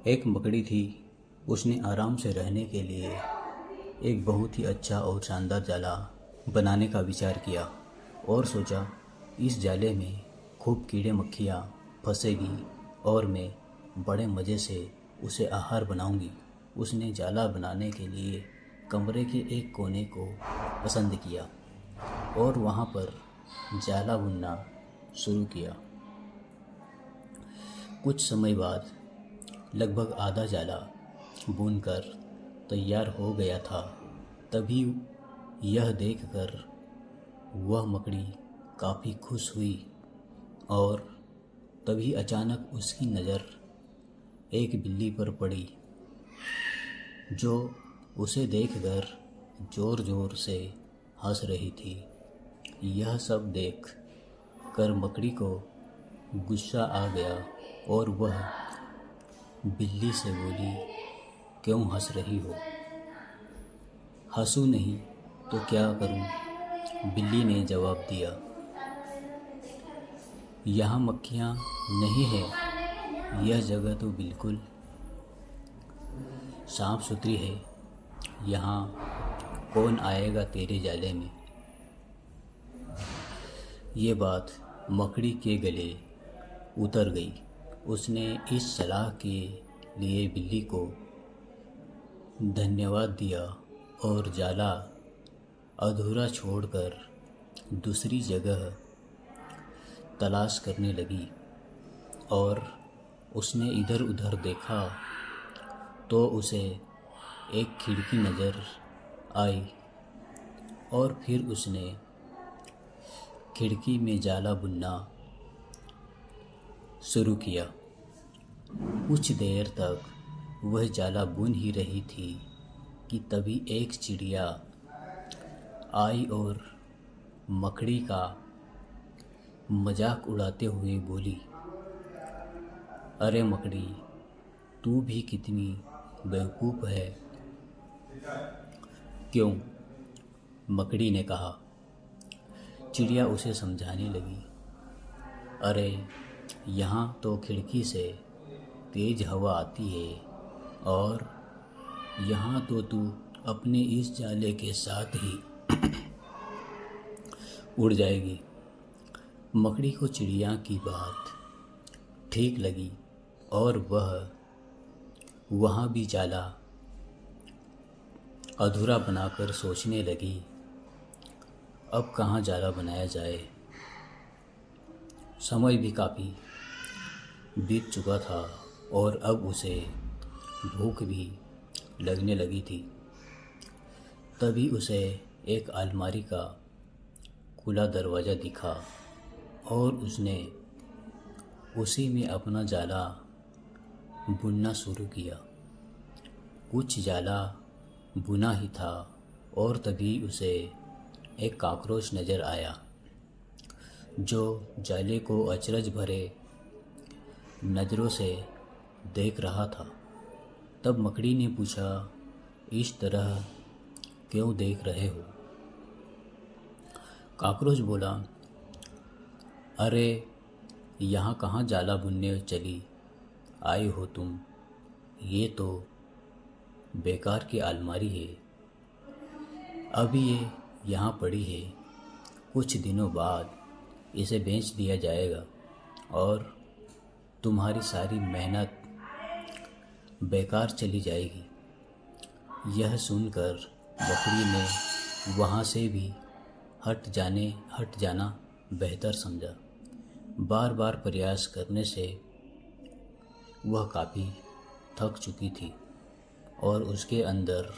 एक मकड़ी थी। उसने आराम से रहने के लिए एक बहुत ही अच्छा और शानदार जाला बनाने का विचार किया और सोचा इस जाले में खूब कीड़े मक्खियाँ फंसेगी और मैं बड़े मज़े से उसे आहार बनाऊंगी। उसने जाला बनाने के लिए कमरे के एक कोने को पसंद किया और वहाँ पर जाला बुनना शुरू किया। कुछ समय बाद लगभग आधा जाला बुनकर तैयार हो गया था। तभी यह देखकर वह मकड़ी काफ़ी खुश हुई और तभी अचानक उसकी नज़र एक बिल्ली पर पड़ी जो उसे देखकर ज़ोर ज़ोर से हंस रही थी। यह सब देख कर मकड़ी को गुस्सा आ गया और वह बिल्ली से बोली, क्यों हंस रही हो? हंसूं नहीं तो क्या करूं? बिल्ली ने जवाब दिया, यहाँ मक्खियाँ नहीं है, यह जगह तो बिल्कुल साफ सुथरी है। यहाँ कौन आएगा तेरे जाले में? ये बात मकड़ी के गले उतर गई। उसने इस सलाह के लिए बिल्ली को धन्यवाद दिया और जाला अधूरा छोड़कर दूसरी जगह तलाश करने लगी। और उसने इधर उधर देखा तो उसे एक खिड़की नज़र आई और फिर उसने खिड़की में जाला बुनना शुरू किया। कुछ देर तक वह जाला बुन ही रही थी कि तभी एक चिड़िया आई और मकड़ी का मजाक उड़ाते हुए बोली, अरे मकड़ी, तू भी कितनी बेवकूफ़ है। क्यों? मकड़ी ने कहा। चिड़िया उसे समझाने लगी, अरे यहाँ तो खिड़की से तेज़ हवा आती है और यहाँ तो तू अपने इस जाले के साथ ही उड़ जाएगी। मकड़ी को चिड़िया की बात ठीक लगी और वह वहाँ भी जाला अधूरा बनाकर सोचने लगी, अब कहाँ जाला बनाया जाए। समय भी काफ़ी बीत चुका था और अब उसे भूख भी लगने लगी थी। तभी उसे एक अलमारी का खुला दरवाज़ा दिखा और उसने उसी में अपना जाला बुनना शुरू किया। कुछ जाला बुना ही था और तभी उसे एक कॉकरोच नज़र आया जो जाले को अचरज भरे नज़रों से देख रहा था। तब मकड़ी ने पूछा, इस तरह क्यों देख रहे हो? कॉकरोच बोला, अरे यहाँ कहाँ जाला बुनने चली आई हो तुम? ये तो बेकार की अलमारी है। अभी ये यहाँ पड़ी है, कुछ दिनों बाद इसे बेच दिया जाएगा और तुम्हारी सारी मेहनत बेकार चली जाएगी। यह सुनकर बकरी ने वहाँ से भी हट जाना बेहतर समझा। बार बार प्रयास करने से वह काफ़ी थक चुकी थी और उसके अंदर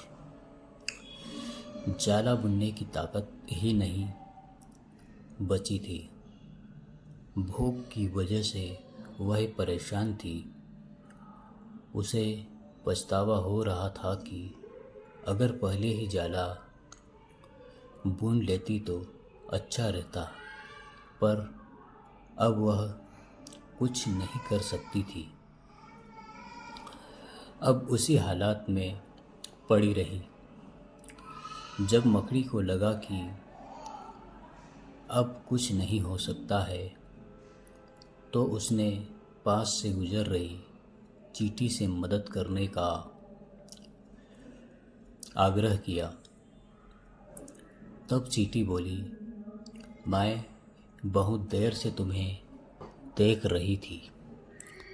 जाला बुनने की ताकत ही नहीं बची थी। भूख की वजह से वह परेशान थी। उसे पछतावा हो रहा था कि अगर पहले ही जाला बुन लेती तो अच्छा रहता, पर अब वह कुछ नहीं कर सकती थी। अब उसी हालात में पड़ी रही। जब मकड़ी को लगा कि अब कुछ नहीं हो सकता है तो उसने पास से गुजर रही चींटी से मदद करने का आग्रह किया। तब चींटी बोली, मैं बहुत देर से तुम्हें देख रही थी।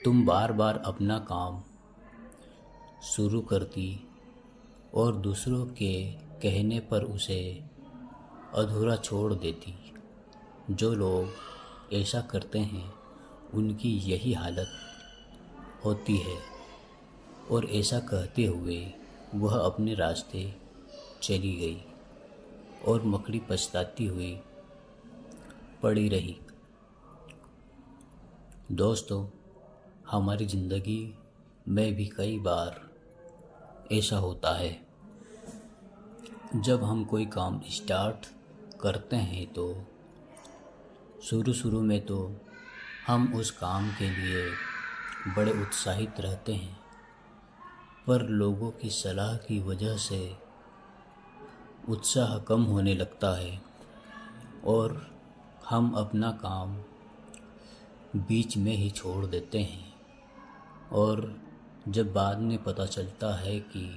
तुम बार बार अपना काम शुरू करती और दूसरों के कहने पर उसे अधूरा छोड़ देती। जो लोग ऐसा करते हैं उनकी यही हालत होती है। और ऐसा कहते हुए वह अपने रास्ते चली गई और मकड़ी पछताती हुई पड़ी रही। दोस्तों, हमारी ज़िंदगी में भी कई बार ऐसा होता है। जब हम कोई काम स्टार्ट करते हैं तो शुरू में तो हम उस काम के लिए बड़े उत्साहित रहते हैं, पर लोगों की सलाह की वजह से उत्साह कम होने लगता है और हम अपना काम बीच में ही छोड़ देते हैं। और जब बाद में पता चलता है कि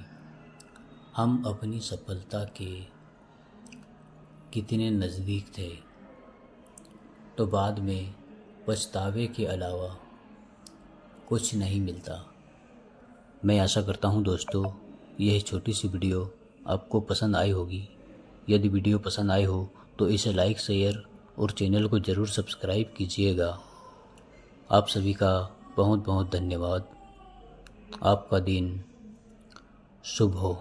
हम अपनी सफलता के कितने नज़दीक थे, तो बाद में पछतावे के अलावा कुछ नहीं मिलता। मैं आशा करता हूँ दोस्तों, यह छोटी सी वीडियो आपको पसंद आई होगी। यदि वीडियो पसंद आई हो तो इसे लाइक, शेयर और चैनल को ज़रूर सब्सक्राइब कीजिएगा। आप सभी का बहुत बहुत धन्यवाद। आपका दिन शुभ हो।